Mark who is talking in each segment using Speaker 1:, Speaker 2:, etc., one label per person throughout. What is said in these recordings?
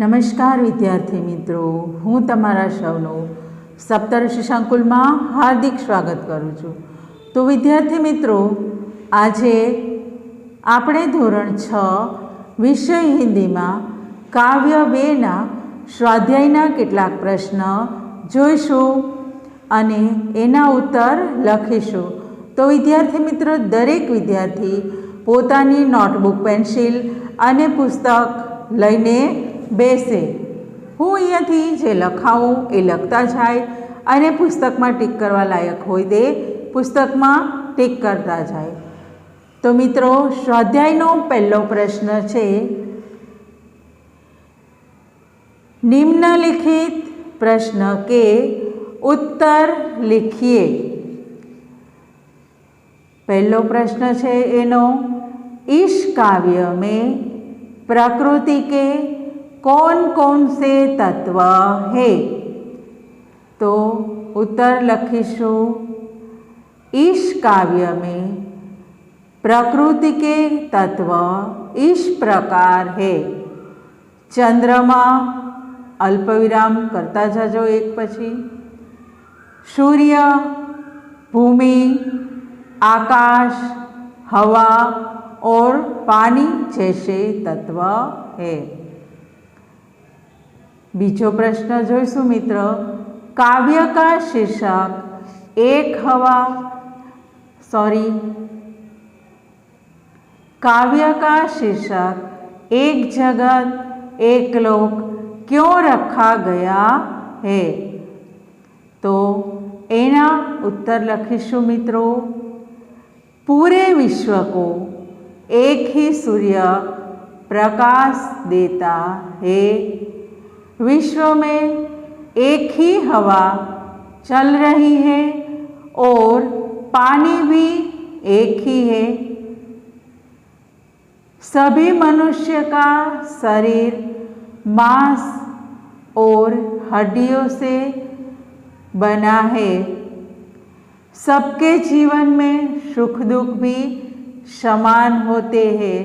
Speaker 1: નમસ્કાર વિદ્યાર્થી મિત્રો, હું તમારા સૌનું સપ્તર્ષિ સંકુલમાં હાર્દિક સ્વાગત કરું છું। તો વિદ્યાર્થી મિત્રો, આજે આપણે ધોરણ 6 વિષય હિન્દીમાં કાવ્ય 2ના સ્વાધ્યાયના કેટલાક પ્રશ્ન જોઈશું અને એના ઉત્તર લખીશું। તો વિદ્યાર્થી મિત્રો, દરેક વિદ્યાર્થી પોતાની નોટબુક, પેન્સિલ અને પુસ્તક લઈને બેસે। હું અહીંયાથી જે લખાવું એ લખતા જાય અને પુસ્તકમાં ટીક કરવા લાયક હોય તે પુસ્તકમાં ટીક કરતા જાય। તો મિત્રો, સ્વાધ્યાયનો પહેલો પ્રશ્ન છે, निम्नलिखित प्रश्न के उत्तर लिखिए। पहलो प्रश्न है एनो, इस काव्य में प्रकृति के कौन कौन से तत्व है? तो उत्तर लखीशु, इस काव्य में प्रकृति के तत्व इस प्रकार है। चंद्रमा अल्पविराम करता जाजो एक पछी, सूर्य, भूमि, आकाश, हवा और पानी जैसे तत्व है। बीजो प्रश्न जोईशु मित्र, काव्य का शीर्षक काव्य का शीर्षक एक जगत एक लोक क्यों रखा गया है? तो एना उत्तर लखीशु मित्रों, पूरे विश्व को एक ही सूर्य प्रकाश देता है। विश्व में एक ही हवा चल रही है और पानी भी एक ही है। सभी मनुष्य का शरीर मांस और हड्डियों से बना है। सबके जीवन में सुख दुख भी समान होते हैं।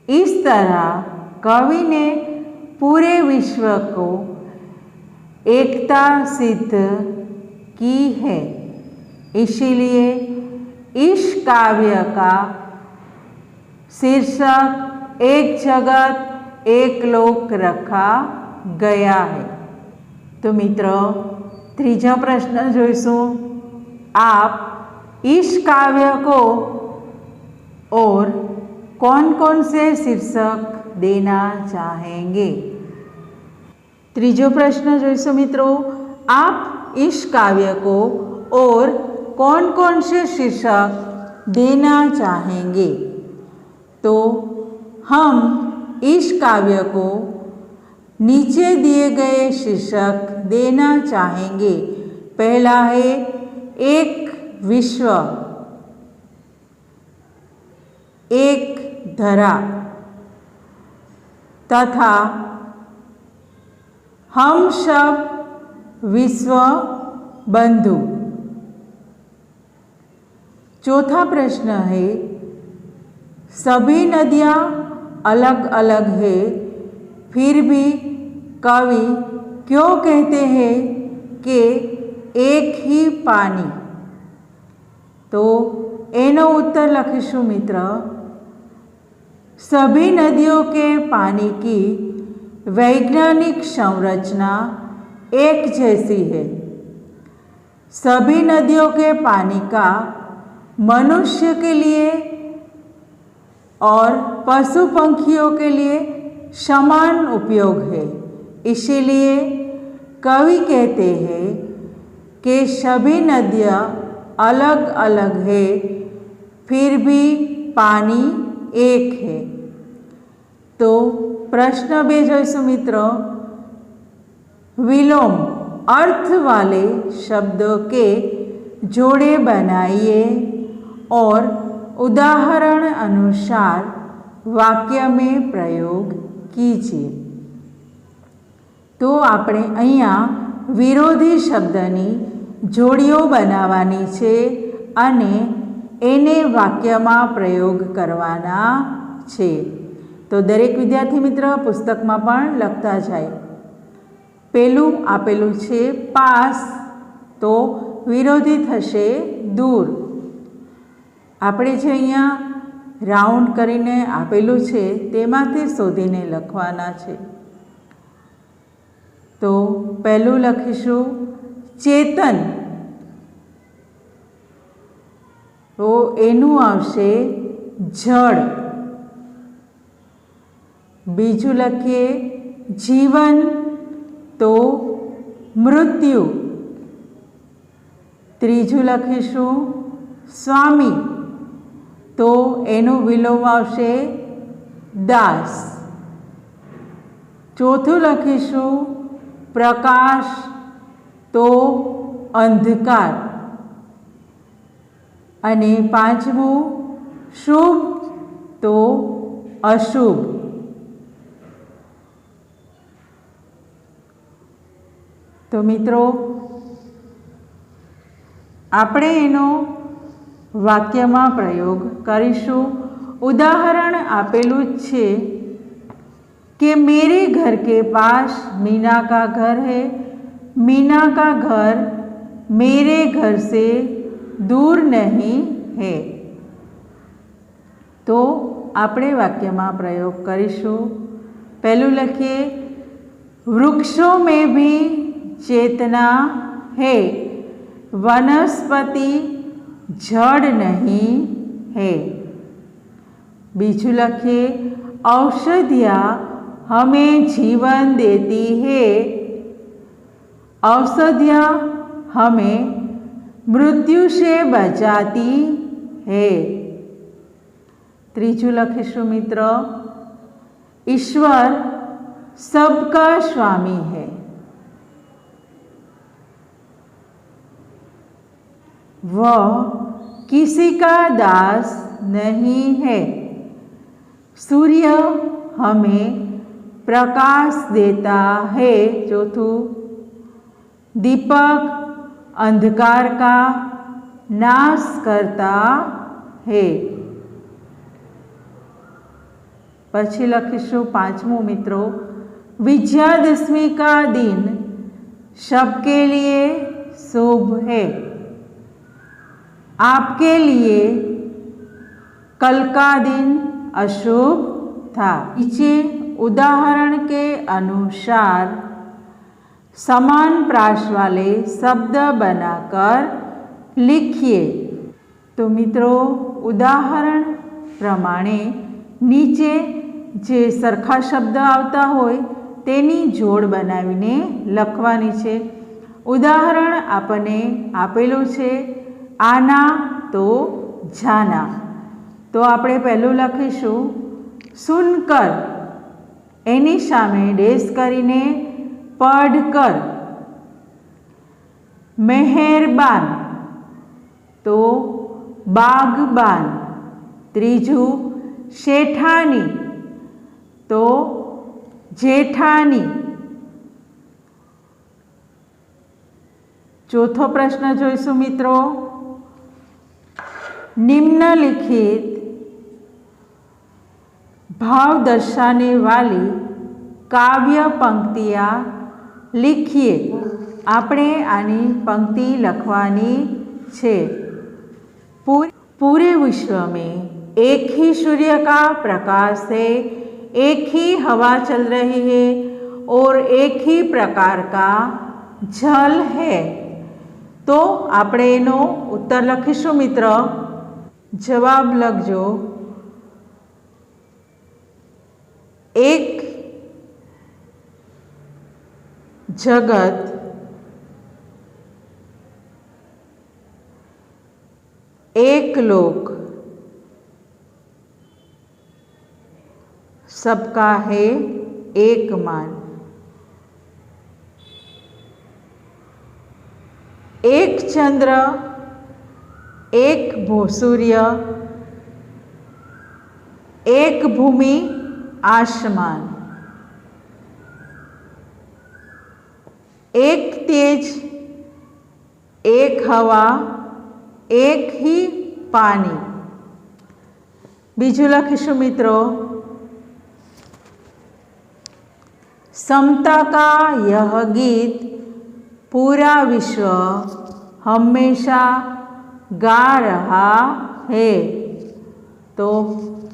Speaker 1: इस तरह कवि ने पूरे विश्व को एकता सिद्ध की है। इसीलिए इस काव्य का शीर्षक एक जगत एक लोक रखा गया है। तो मित्रों, तीजा प्रश्न जोईशु, आप इस काव्य को और कौन कौन से शीर्षक देना चाहेंगे? तीजो प्रश्न जोईशु मित्रों, आप इस काव्य को और कौन कौन से शीर्षक देना चाहेंगे? तो हम इस काव्य को नीचे दिए गए शीर्षक देना चाहेंगे। पहला है एक विश्व, एक धरा तथा हम सब विश्व बंधु। चौथा प्रश्न है, सभी नदियाँ अलग अलग है, फिर भी कवि क्यों कहते हैं कि एक ही पानी? तो एनो उत्तर लखीशु मित्र, सभी नदियों के पानी की वैज्ञानिक संरचना एक जैसी है। सभी नदियों के पानी का मनुष्य के लिए और पशु पंखियों के लिए समान उपयोग है। इसीलिए कवि कहते हैं कि सभी नदियाँ अलग अलग है, फिर भी पानी एक है। तो प्रश्न 2 जोईशु मित्रों, विलोम अर्थ वाले शब्दों के जोड़े बनाइए और उदाहरण अनुसार वाक्य में प्रयोग कीजिए। तो આપણે અહીંયા વિરોધી શબ્દની જોડીઓ બનાવવાની છે અને એને વાક્યમાં પ્રયોગ કરવાના છે। તો દરેક વિદ્યાર્થી મિત્ર પુસ્તકમાં પણ લખતા જાય. પહેલું આપેલું છે પાસ, તો વિરોધી થશે દૂર. આપણે જે અહીંયા રાઉન્ડ કરીને આપેલું છે તેમાંથી શોધીને લખવાના છે. તો પહેલું લખીશું ચેતન, તો એનું આવશે જળ. બીજું લખીએ જીવન, તો મૃત્યુ. ત્રીજું લખીશું સ્વામી, તો એનું વિલોમ આવશે દાસ. ચોથું લખીશું પ્રકાશ, તો અંધકાર. અને પાંચમું શુભ, તો અશુભ. તો મિત્રો આપણે એનો વાક્યમાં પ્રયોગ કરીશું. ઉદાહરણ આપેલું જ છે कि मेरे घर के पास मीना का घर है, मीना का घर मेरे घर से दूर नहीं है. तो આપણે વાક્યમાં પ્રયોગ કરીશું. પહેલું લખીએ વૃક્ષોं में भी चेतना है, वनस्पति जड़ नहीं है. बीजू लखिए औषधियाँ हमें जीवन देती है, औषधियाँ हमें मृत्यु से बचाती है. त्रीजू लखीशु मित्र ईश्वर सबका स्वामी है, वह किसी का दास नहीं है. सूर्य हमें प्रकाश देता है. चौथू दीपक अंधकार का नाश करता है. પછી લખીશું પાંચમું મિત્રો विजयादशमी का दिन सबके लिए शुभ है, आपके लिए कल का दिन अशुभ था. नीचे उदाहरण के अनुसार समान प्रास वाले शब्द बनाकर लिखिए. तो मित्रों उदाहरण प्रमाणे नीचे जे सरखा शब्द आवता होय तेनी जोड़ बनावीने लखवानी छे. उदाहरण आपने आपेलू छे आना, तो जाना. तो आपणे पहेलुं लखीशुं सुनकर, एनी सामे डेश करीने पढ़कर. मेहरबान, तो बागबान. त्रीजू શેઠાની, તો જેઠાની. ચોથો પ્રશ્ન જોઈશું મિત્રો निम्नलिखित भाव दर्शाने वाली काव्य पंक्तियाँ लिखिए. આપણે આની पंक्ति લખવાની છે. पूरे विश्व में एक ही सूर्य का प्रकाश है, एक ही हवा चल रही है और एक ही प्रकार का जल है. तो આપણે એનો ઉત્તર લખીશું મિત્ર. જવાબ લખજો એક જગત, एक लोक, सबका है एक मान. एक चंद्र, एक सूर्य, एक भूमि आसमान. एक तेज, एक हवा, एक ही पानी. बीजू लखीशु मित्रों समता का यह गीत पूरा विश्व हमेशा गा रहा है। तो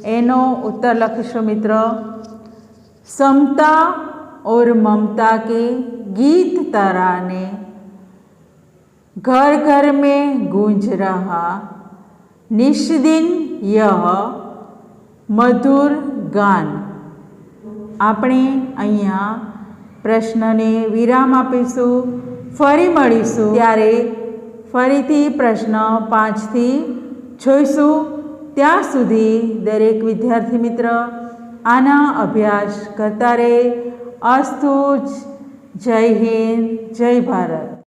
Speaker 1: एनो उत्तर लखीशो मित्र, समता और ममता के गीत तराने घर घर में गूंज रहा, निष्दिन यह मधुर गान। આપણે અહીંયા પ્રશ્નને વિરામ આપીશું, ફરી મળીશું ત્યારે ફરીથી પ્રશ્ન 5થી જોઈશું। ત્યાં સુધી દરેક વિદ્યાર્થી મિત્ર આના અભ્યાસ કરતા રહે। અસ્તુ, જય હિન્દ, જય ભારત।